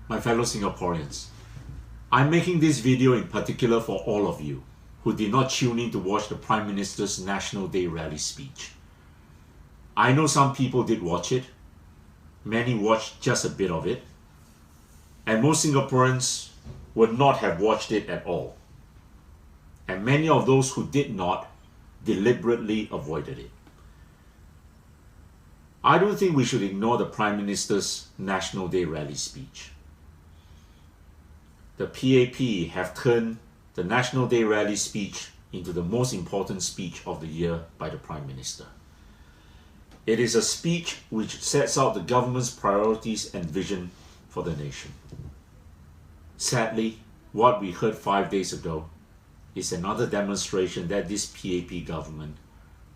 My fellow Singaporeans, I'm making this video in particular for all of you who did not tune in to watch the Prime Minister's National Day rally speech. I know some people did watch it, many watched just a bit of it, and most Singaporeans would not have watched it at all. And many of those who did not deliberately avoided it. I don't think we should ignore the Prime Minister's National Day rally speech. The PAP have turned the National Day rally speech into the most important speech of the year by the Prime Minister. It is a speech which sets out the government's priorities and vision for the nation. Sadly, what we heard 5 days ago is another demonstration that this PAP government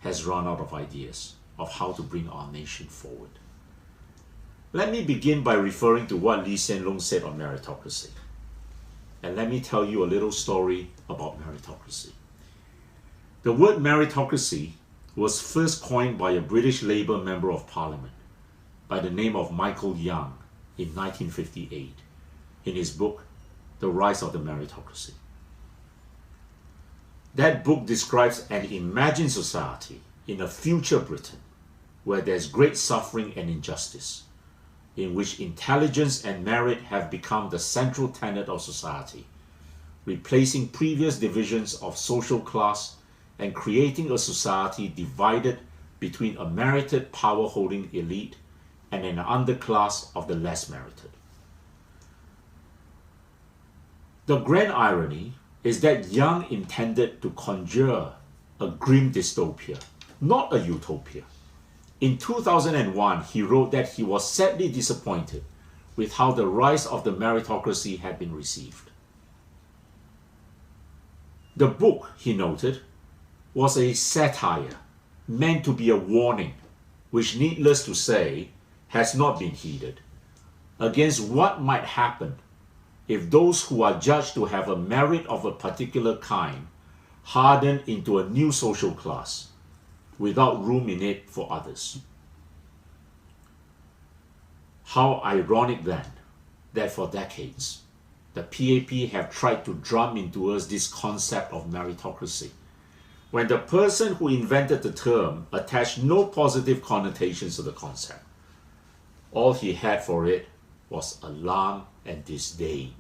has run out of ideas of how to bring our nation forward. Let me begin by referring to what Lee Hsien Loong said on meritocracy. And let me tell you a little story about meritocracy. The word meritocracy was first coined by a British Labour Member of Parliament by the name of Michael Young in 1958 in his book, The Rise of the Meritocracy. That book describes an imagined society in a future Britain where there's great suffering and injustice, in which intelligence and merit have become the central tenet of society, replacing previous divisions of social class and creating a society divided between a merited power-holding elite and an underclass of the less merited. The grand irony is that Young intended to conjure a grim dystopia, not a utopia. In 2001, he wrote that he was sadly disappointed with how the rise of the meritocracy had been received. The book, he noted, was a satire meant to be a warning, which needless to say, has not been heeded, against what might happen if those who are judged to have a merit of a particular kind harden into a new social class without room in it for others. How ironic then that for decades the PAP have tried to drum into us this concept of meritocracy, when the person who invented the term attached no positive connotations to the concept. All he had for it was alarm and disdain.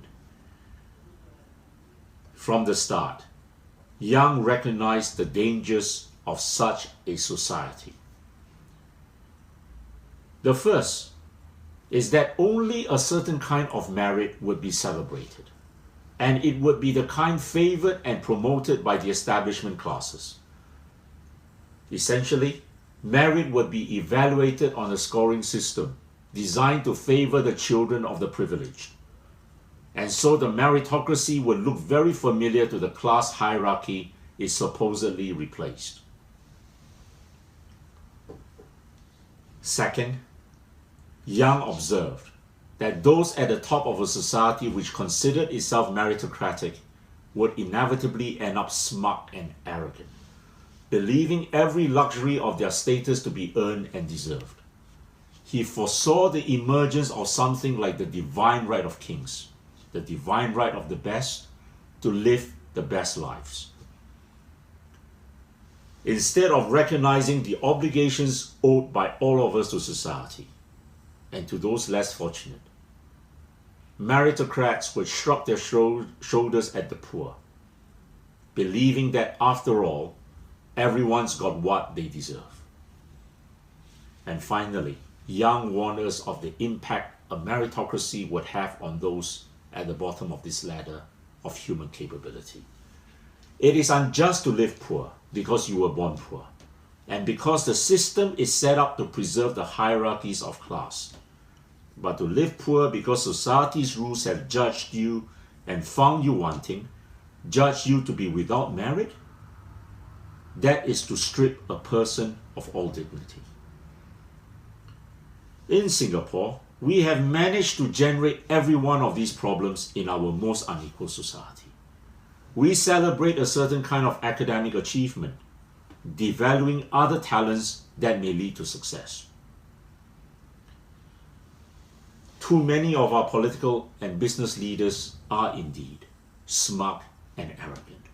From the start, Young recognized the dangers of such a society. The first is that only a certain kind of merit would be celebrated, and it would be the kind favored and promoted by the establishment classes. Essentially, merit would be evaluated on a scoring system designed to favor the children of the privileged. And so the meritocracy would look very familiar to the class hierarchy it supposedly replaced. Second, Young observed that those at the top of a society which considered itself meritocratic would inevitably end up smug and arrogant, believing every luxury of their status to be earned and deserved. He foresaw the emergence of something like the divine right of kings, the divine right of the best to live the best lives. Instead of recognizing the obligations owed by all of us to society and to those less fortunate, meritocrats would shrug their shoulders at the poor, believing that after all, everyone's got what they deserve. And finally, Young warned us of the impact a meritocracy would have on those at the bottom of this ladder of human capability. It is unjust to live poor because you were born poor, and because the system is set up to preserve the hierarchies of class. But to live poor because society's rules have judged you and found you wanting, judged you to be without merit, that is to strip a person of all dignity. In Singapore, we have managed to generate every one of these problems in our most unequal society. We celebrate a certain kind of academic achievement, devaluing other talents that may lead to success. too many of our political and business leaders are indeed smug and arrogant.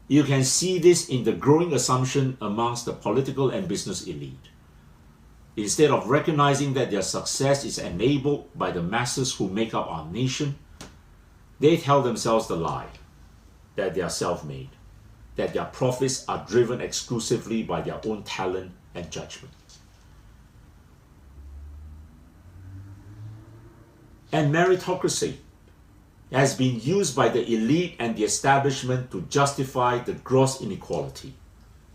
You can see this in the growing assumption amongst the political and business elite. Instead of recognizing that their success is enabled by the masses who make up our nation, they tell themselves the lie that they are self-made, that their profits are driven exclusively by their own talent and judgment. And meritocracy has been used by the elite and the establishment to justify the gross inequality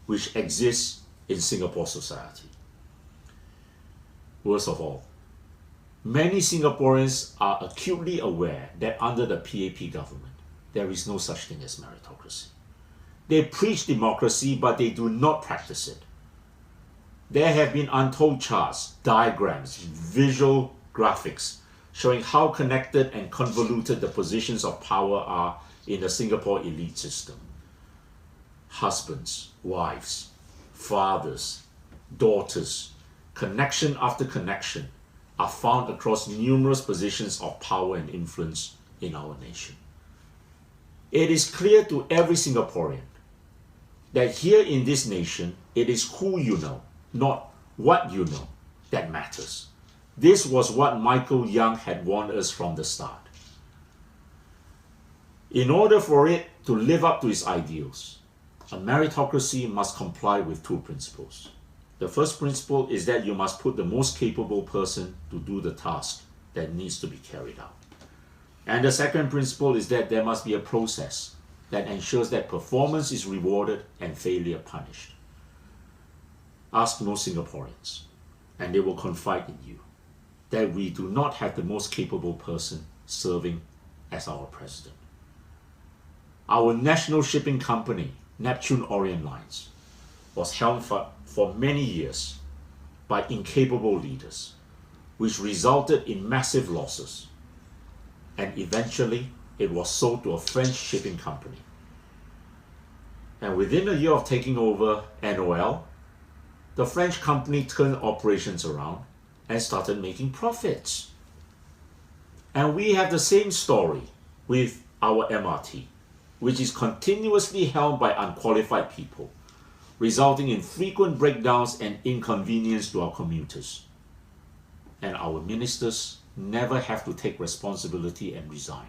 which exists in Singapore society. Worst of all, many Singaporeans are acutely aware that under the PAP government, there is no such thing as meritocracy. They preach democracy, but they do not practice it. There have been untold charts, diagrams, visual graphics showing how connected and convoluted the positions of power are in the Singapore elite system. Husbands, wives, fathers, daughters, connection after connection are found across numerous positions of power and influence in our nation. It is clear to every Singaporean that here in this nation, it is who you know, not what you know, that matters. This was what Michael Young had warned us from the start. In order for it to live up to its ideals, a meritocracy must comply with two principles. The first principle is that you must put the most capable person to do the task that needs to be carried out. And the second principle is that there must be a process that ensures that performance is rewarded and failure punished. Ask most Singaporeans, and they will confide in you that we do not have the most capable person serving as our president. Our national shipping company, Neptune Orient Lines, was helmed for many years by incapable leaders, which resulted in massive losses. And eventually, it was sold to a French shipping company. And within a year of taking over NOL, the French company turned operations around and started making profits. And we have the same story with our MRT, which is continuously held by unqualified people, resulting in frequent breakdowns and inconvenience to our commuters. And our ministers never have to take responsibility and resign,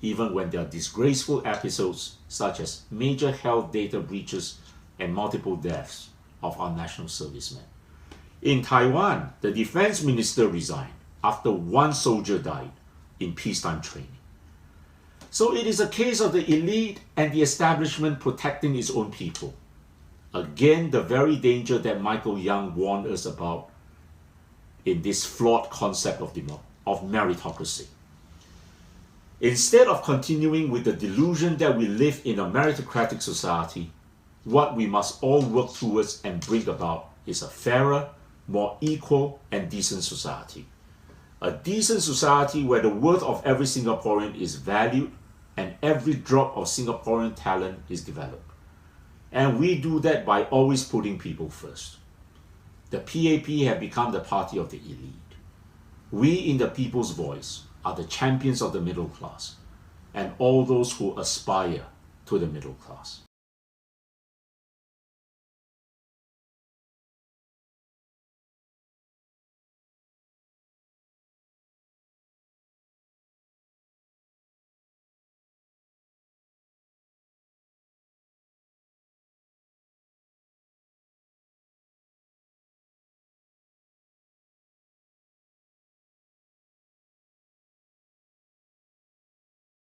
even when there are disgraceful episodes such as major health data breaches and multiple deaths of our national servicemen. In Taiwan, the defense minister resigned after one soldier died in peacetime training. So it is a case of the elite and the establishment protecting its own people. Again, the very danger that Michael Young warned us about in this flawed concept of meritocracy. Instead of continuing with the delusion that we live in a meritocratic society, what we must all work towards and bring about is a fairer, more equal and decent society. A decent society where the worth of every Singaporean is valued and every drop of Singaporean talent is developed. And we do that by always putting people first. The PAP have become the party of the elite. We in the People's Voice are the champions of the middle class and all those who aspire to the middle class.